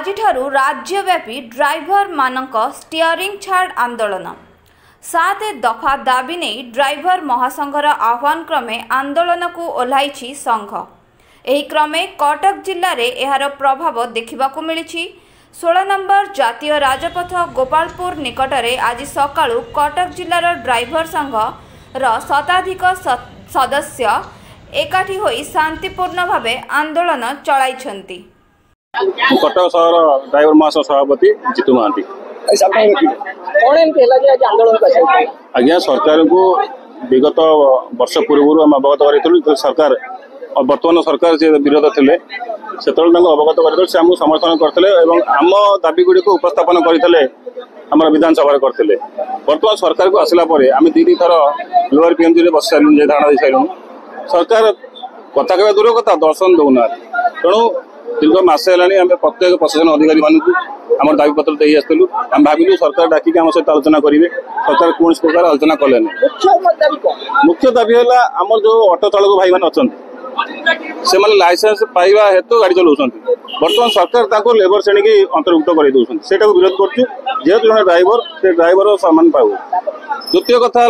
आज राज्यव्यापी ड्राइवर मानक स्टीयरिंग छाड़ आंदोलन 7 दफा दाबी नहीं ड्राइवर महासंघर आह्वान क्रमे आंदोलन को ओह्लाई संघ। एही क्रमे कटक जिले में यार प्रभाव देखा मिली। 16 नंबर जातीय राजपथ गोपालपुर निकटरे आज सकाळु कटक जिलार ड्राइवर संघर शताधिक सदस्य एकाठी होई शांतिपूर्ण भावे आंदोलन चलाइछंती। कटक सहर ड्राइवर महासंघ सभापति जीतू महांती आज्ञा सरकार को विगत वर्ष पूर्व आम अवगत कर सरकार बर्तमान सरकार जे विरोध थे से अवगत कर समर्थन करते आम दाबी गुड़ी उपस्थापन करते आम विधानसभा करते। बर्तमान सरकार को आसला आम दी थर लोअर पीएमजी बस सारे धारणा दे सारूँ सरकार कथा कह दूर कथा दर्शन दौना तेणु दीर्घ मसे है प्रत्येक प्रशासन अधिकारी मानक आम दाबी पत्र दे आसलु आम भाविलु सरकार डाकिक आम सहित आलोचना करेंगे। सरकार कौन प्रकार आलोचना कले मुख्य दाबी है आम जो ऑटो चालक भाई मैंने अच्छा से लाइसेंस पाइबा हेतु गाड़ी चलाऊँ बर्तमान सरकार लेबर श्रेणी की अंतर्भुक्त कर विरोध करेतु जन ड्राइवर से ड्राइवर सम्मान पाऊ। द्वितीय कथा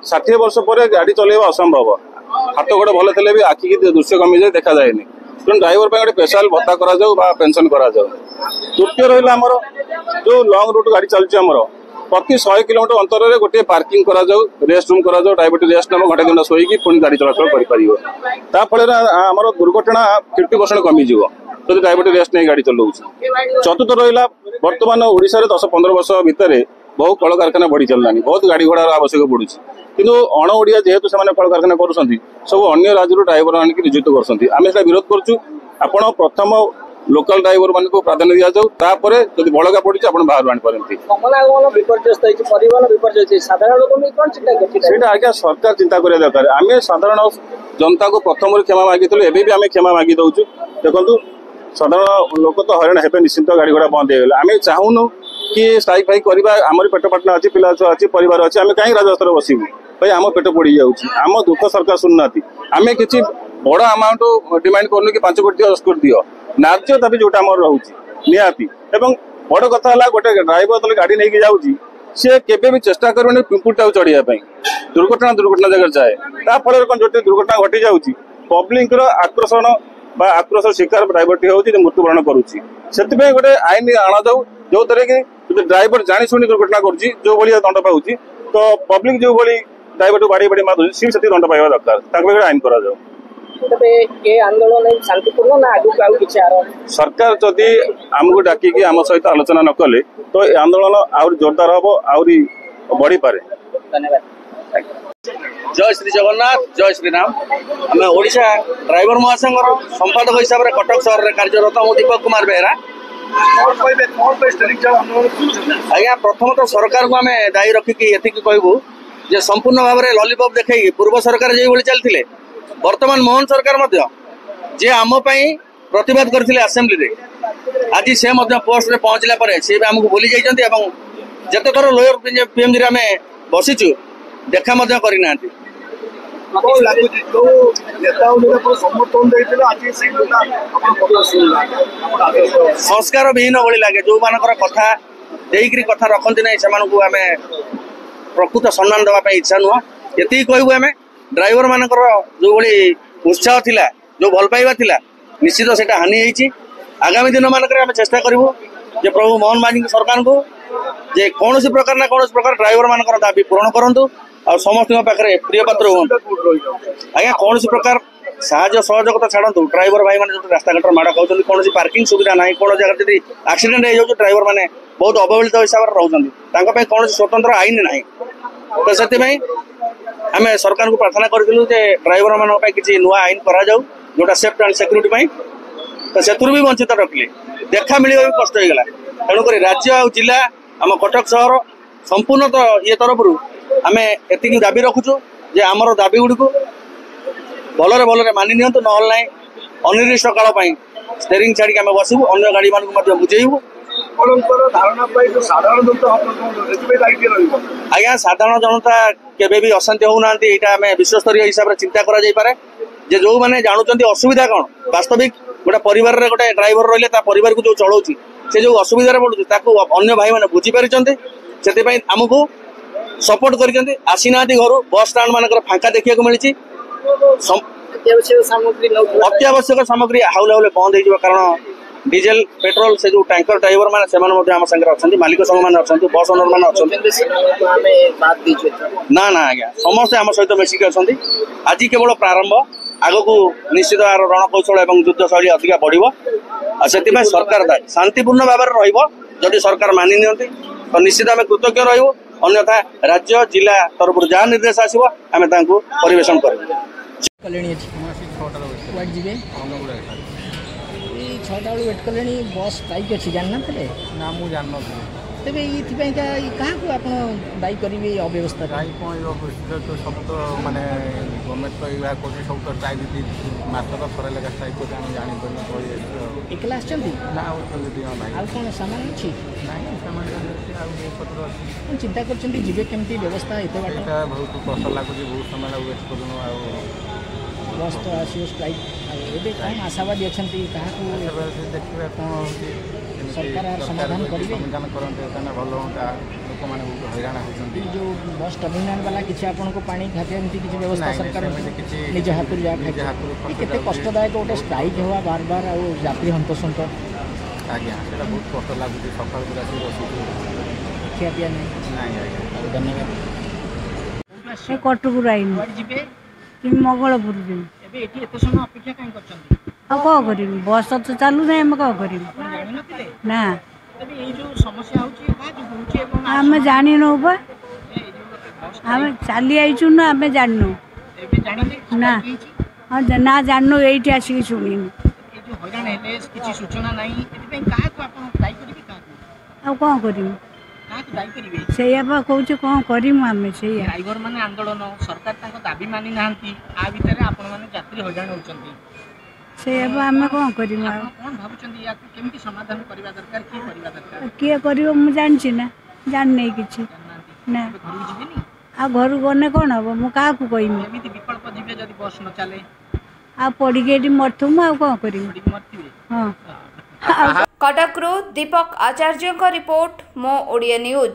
60 वर्ष पर गाड़ी चलवा असंभव हाथ गोड़ भल थे भी आखिकी दृश्य कमी जाए देखा जाए तेणु ड्राइवर पर स्पेशल भत्ता करा पेंशन करा। तृतीय रहा आमर जो लंग रूट गाड़ी चलती आमर प्रति 100 किलोमीटर अंतर गोटे पार्किंग करा रेस्ट रूम करा ड्राइवर रेस्ट नब घंटे दिन शोक पुणी गाड़ी चलाचल कर आमर दुर्घटना 50% कमिज जब ड्राइवर रेस्ट नहीं गाड़ी चलाऊ। चतुर्थ रहा बर्तमान ओडिशा रे 10-15 वर्ष भितर बहु कल कारखाना बढ़ी चललानी बहुत गाड़ी घोड़ार आवश्यक पड़ुଛି किंतु अण ओडिया जेहेतु से कल कारखाना करुँच सब अन्य राज्य ड्राइवर आनिक नियुक्त कर विरोध करुँ। आपण प्रथम लोकल ड्राइवर मान को प्राधान्य दि जाऊ तापर जब बड़का पड़ी बाहर आनीपारती आज्ञा सरकार चिंता करा दरकार। आम साधारण जनता को प्रथम क्षमा मागिलु एवं आम क्षमा मागी दौचु। देखु साधारण लोक तो हईराण हे निश्चिंत गाड़ी घोड़ा बंद हो आम चाहूनु कि स्ट्राइक फाइक करवा आमर पेट पाटना अच्छी पिला छुआ अच्छी परिवार अच्छी आम कहीं राजस्व बसबू भाई आम पेट पड़ जाम दुख सरकार शुणुना आम कि बड़ अमाउंट डिमांड करनु कि 5 कोटी 10 कोटी दियो न्याय दाबी जोटा आम रोचे निहाती एवं बड़ कथा है गोटे ड्राइवर तले गाड़ी नहीं जाऊँगी सी केवे भी चेष्टा कर पिंपुटा चढ़ाई दुर्घटना जगह जाए ताफल जो दुर्घटना घटी जाऊँगी पब्लिक आकर्षण आक्रोश शिकार ड्राइवर टी हूँ मृत्युवरण करुच्ची से गोटे आईन आना जाऊ जो थे कि ड्राइवर जाशुणी दुर्घटना करुच्ची जो भाई दंड पाऊँ तो पब्लिक जो भाई ड्राइवर बाड़ी बाड़ी मार सी दंड पाइबा दरकार आईन करा जाऊ। आंदोलन शांतिपूर्ण ना आगे सरकार जदि आमको डाकिकी आम सहित आलोचना न कले तो आंदोलन आउरी जोरदार हम आउरी बढ़ी पारे। जय श्री जगन्नाथ जय श्री राम। आम ओडिशा ड्राइवर महासंघ संपादक हिसाब से कटक सहर में कार्यरत हूँ दीपक कुमार बेहरा। आज्ञा प्रथम तो सरकार को आम दायी रखिकी ये कहूँ जे संपूर्ण भाव में लॉलीपॉप देखी पूर्व सरकार जो चलते वर्तमान मोहन सरकार जे आम प्रतिवाद करथिले असेंबली रे आज से पोस्ट रे पहुंचला परे से आमको भूली जाइछन्ती जते थर लोअर पीएमजी आम बसीचु देखा करना संस्कार विहीन भली लगे जो मानकर कथा देकरी कथा रखती ना से आम प्रकृत सम्मान देवाई इच्छा नुह ये कहूँ आम ड्राइवर मानकर जो भाई उत्साह थिला जो भल पाइबा थिला निश्चित से हानि होती। आगामी दिन मानक आम चेष्टा करूँ जे प्रभु मोहन मांझी सरकार को जे कौन प्रकार ना कौन प्रकार ड्राइवर मानकर दाबी पूरण करूँ और समस्त पाखे प्रिय पात्र हूँ आज्ञा कौन प्रकार साहय सहयोगिता छाड़ू ड्राइवर भाई मैंने जो रास्ता घाट माड़ खाऊँ कौन पार्किंग सुविधा ना कौन जगह जब एक्सीडेंट हो जाए ड्राइवर मैंने बहुत अवहेलित हिसाब से रोचे कौन स्वतंत्र आईन ना तो से आम सरकार को प्रार्थना करूँ ड्राइवर मान किसी नुआ आईन करा जाऊ जोटा सेफ्टी एंड सिक्यूरिटी तो से भी वंचित रखिले देखा मिलवा भी कष्ट होगा। तेणुक राज्य और जिला आम कटक सहर संपूर्ण तो ये तरफ आम एति दाबी रखुचु जे आमर दाबी गुड़ी को भलरे भलरे मानि नियंतु नहल ना अनिर्दिष्ट काल स्टेरिंग छाड़ी आम बसबू अन्य गाड़ी मानक बुझेबू आज्ञा साधारण जनता केबे भी अशांति होना आम विश्वस्तरीय हिसाब से चिंता करा जे जो मैंने जानते असुविधा कौन वास्तविक गोटे परिवार रे गोटे ड्राइवर रही परिवार को जो चलाऊँ से जो असुविधा पड़ुଛି ତାକୁ ଅନ୍ୟ ଭାଇ ମାନେ ବୁଝି ପାରିଛନ୍ତି ସେଥିପାଇଁ ଆମକୁ सपोर्ट କରିଛନ୍ତି ଆସିନାହାନ୍ତି ଘରୁ ବସ୍ ଷ୍ଟାଣ୍ଡ ମାନଙ୍କର ଫାଙ୍କା ଦେଖିବାକୁ ମିଳିଛି ଅତ୍ୟାବଶ୍ୟକ ସାମଗ୍ରୀ ହାଉଲେ ହାଉଲେ ବନ୍ଦ ହେଇଯିବ କାରଣ डिजेल पेट्रोल से जो टैंकर ड्राइवर मैंने आम सागर अच्छा मालिक संघ मैंने अच्छा बस ओनर मैंने ना ना आज्ञा समस्ते आम सहित मिसिक अच्छा आज केवल प्रारंभ आग को निश्चित रणकौशल और युद्ध शैली अधिक बढ़ से सरकार दायी शांतिपूर्ण भाव में रही सरकार मानि नियंती तो निश्चित आम कृतज्ञ रही अन्यथा राज्य जिला तरफ जहाँ निर्देश आसो आम परिवेशन कर 6टा बेलू वेट कले बस स्ट्राइक अच्छी जानना ना मुझे जान तेज ये क्या आप दायी करेंगे अव्यवस्था दायी कौन तो सब तो मानने गवर्नमेंट तो यह कर सब तो स्ट्राइक मात्र थोड़ा लगा स्ट्राइक कर एकला ना कौन सामान अच्छी ना सामान चिंता कर केमती व्यवस्था एत बाट बहुत कष्ट लगुच बहुत समय वेट कर बस तो आसो स्ट्राइक ए कौन आशावादी अच्छा क्या देखिए कौन सरकार समाधान करेंगे समाधान करते भल हाँ लोक मैंने बहुत हैरान होती जो बस टर्मिनाल वाला किसी आपन को पानी खाते एमती किसी व्यवस्था सरकार निज हाथ केते कष्टदायक गोटे स्ट्राइक हुआ बार बार आ यात्री हंतसंत आज्ञा से बहुत कष्ट लगुच सकाल पूरा बस खिया पिया नहीं धन्यवाद कटुकुर आई मंगलपुर समय अपेक्षा कहीं कौन कर बस तो चालू ना आम कौन कर ना आम जानु बा आम चली आईचु ना आम जानू ना हाँ ना जानू ये आसिक शुणु आ कौन कर से कौन कौन करमु आम से ड्राइवर माने आंदोलन सरकार दाबी मानि ना आ भितर आपण माने यात्री हैरान होचंती से आम कौन करमु कौन भाबुचंती या केमती समाधान करबा दरकार की करबा दरकार किए करिवो मु जानछि ना जान नहीं किछि ना घर जिबेनी आ घर गने कौन हम मु का को कहिमु एमिति विकल्प दिबे जदी बस न चले आ पड़ी गेडी मरथुम आ कौन करिमु मरथिबे हां कटकरू दीपक आचार्य का रिपोर्ट मो ओडिया न्यूज।